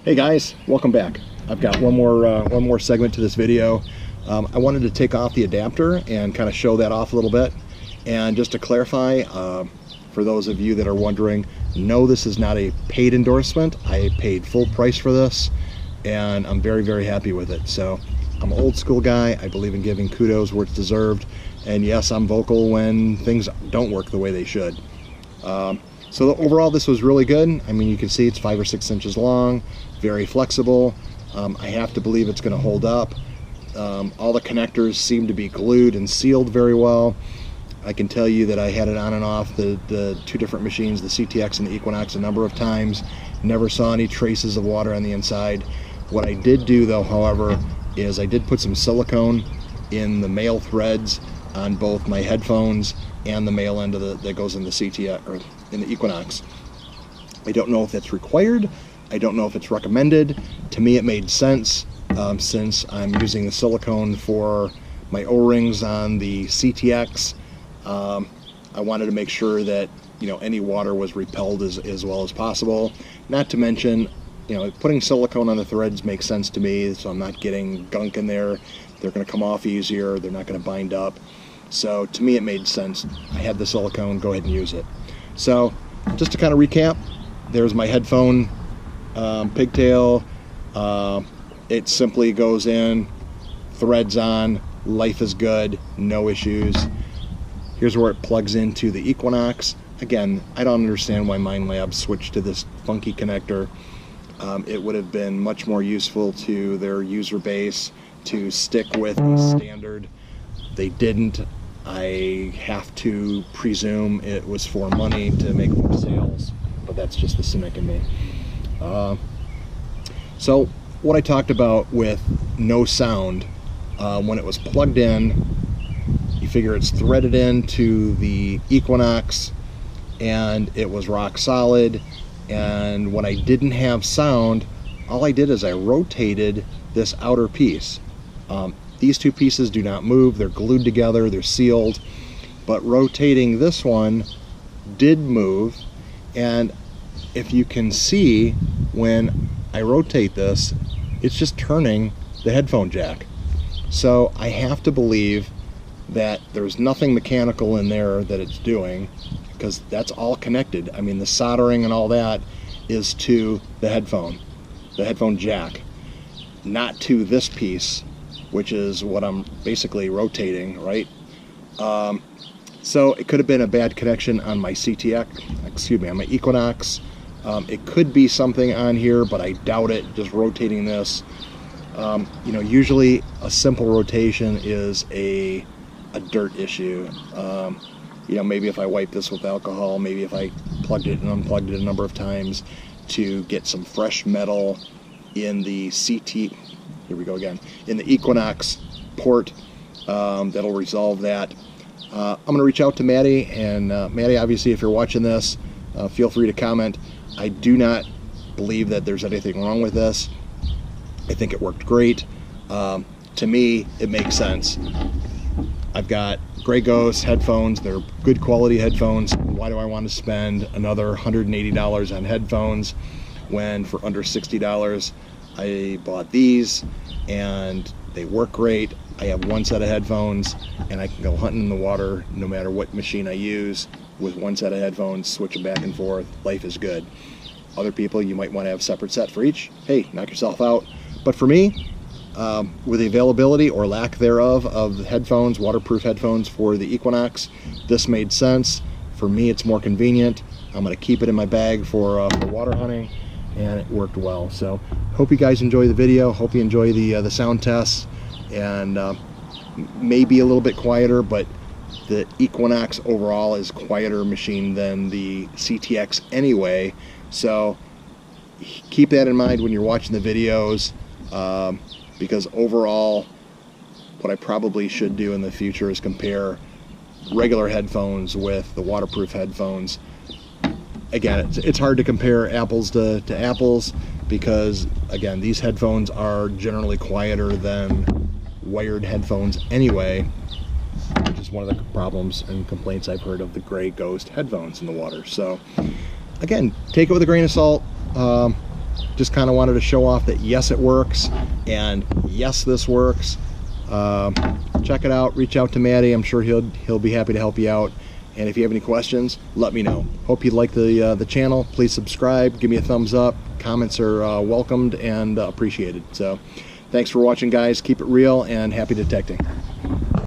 Hey guys, welcome back. I've got one more segment to this video. I wanted to take off the adapter and kind of show that off a little bit. And just to clarify, for those of you that are wondering, no, this is not a paid endorsement. I paid full price for this, and I'm very, very happy with it. So I'm an old school guy. I believe in giving kudos where it's deserved. And yes, I'm vocal when things don't work the way they should. So overall, this was really good. I mean, you can see it's 5 or 6 inches long, very flexible. I have to believe it's going to hold up. All the connectors seem to be glued and sealed very well. I can tell you that I had it on and off the two different machines, the CTX and the Equinox, a number of times. Never saw any traces of water on the inside. What I did do though, however, is I did put some silicone in the male threads on both my headphones and the male end of that goes in the CTX or in the Equinox. I don't know if that's required. I don't know if it's recommended. To me, it made sense since I'm using the silicone for my O-rings on the CTX. I wanted to make sure that, you know, any water was repelled as well as possible. Not to mention, you know, putting silicone on the threads makes sense to me, so I'm not getting gunk in there. They're going to come off easier. They're not going to bind up. So to me, it made sense. I had the silicone, go ahead and use it. So just to kind of recap, there's my headphone pigtail. It simply goes in, threads on, life is good, no issues. Here's where it plugs into the Equinox. Again, I don't understand why MindLab switched to this funky connector. It would have been much more useful to their user base to stick with the standard. They didn't. I have to presume it was for money to make more sales, but that's just the cynic in me. So what I talked about with no sound, when it was plugged in, you figure it's threaded into the Equinox and it was rock solid. And when I didn't have sound, all I did is I rotated this outer piece. These two pieces do not move, they're glued together, they're sealed, but rotating this one did move. And if you can see, when I rotate this, it's just turning the headphone jack. So I have to believe that there's nothing mechanical in there that it's doing, because that's all connected. I mean, the soldering and all that is to the headphone jack, not to this piece, which is what I'm basically rotating, right? So it could have been a bad connection on my on my Equinox. It could be something on here, but I doubt it, just rotating this. You know, usually a simple rotation is a dirt issue. You know, maybe if I wipe this with alcohol, maybe if I plugged it and unplugged it a number of times to get some fresh metal in the here we go again, in the Equinox port, that'll resolve that. I'm going to reach out to Matty, and Matty, obviously, if you're watching this, feel free to comment. I do not believe that there's anything wrong with this. I think it worked great. To me, it makes sense. I've got Grey Ghost headphones. They're good quality headphones. Why do I want to spend another $180 on headphones when for under $60 I bought these and they work great? I have one set of headphones and I can go hunting in the water no matter what machine I use with one set of headphones, switch them back and forth. Life is good. Other people, you might want to have a separate set for each. Hey, knock yourself out. But for me, with the availability or lack thereof of the headphones, waterproof headphones for the Equinox, this made sense. For me, it's more convenient. I'm going to keep it in my bag for water hunting, and it worked well. So hope you guys enjoy the video. Hope you enjoy the sound tests, and maybe a little bit quieter, but the Equinox overall is a quieter machine than the CTX anyway. So keep that in mind when you're watching the videos, because overall, what I probably should do in the future is compare regular headphones with the waterproof headphones. Again, it's hard to compare apples to apples, because again, these headphones are generally quieter than wired headphones anyway, which is one of the problems and complaints I've heard of the Grey Ghost headphones in the water. So again, take it with a grain of salt. just kind of wanted to show off that yes, it works, and yes, this works. Check it out, reach out to Matty. I'm sure he'll be happy to help you out. And if you have any questions, let me know. Hope you like the channel. Please subscribe, give me a thumbs up. Comments are welcomed and appreciated. So thanks for watching, guys. Keep it real and happy detecting.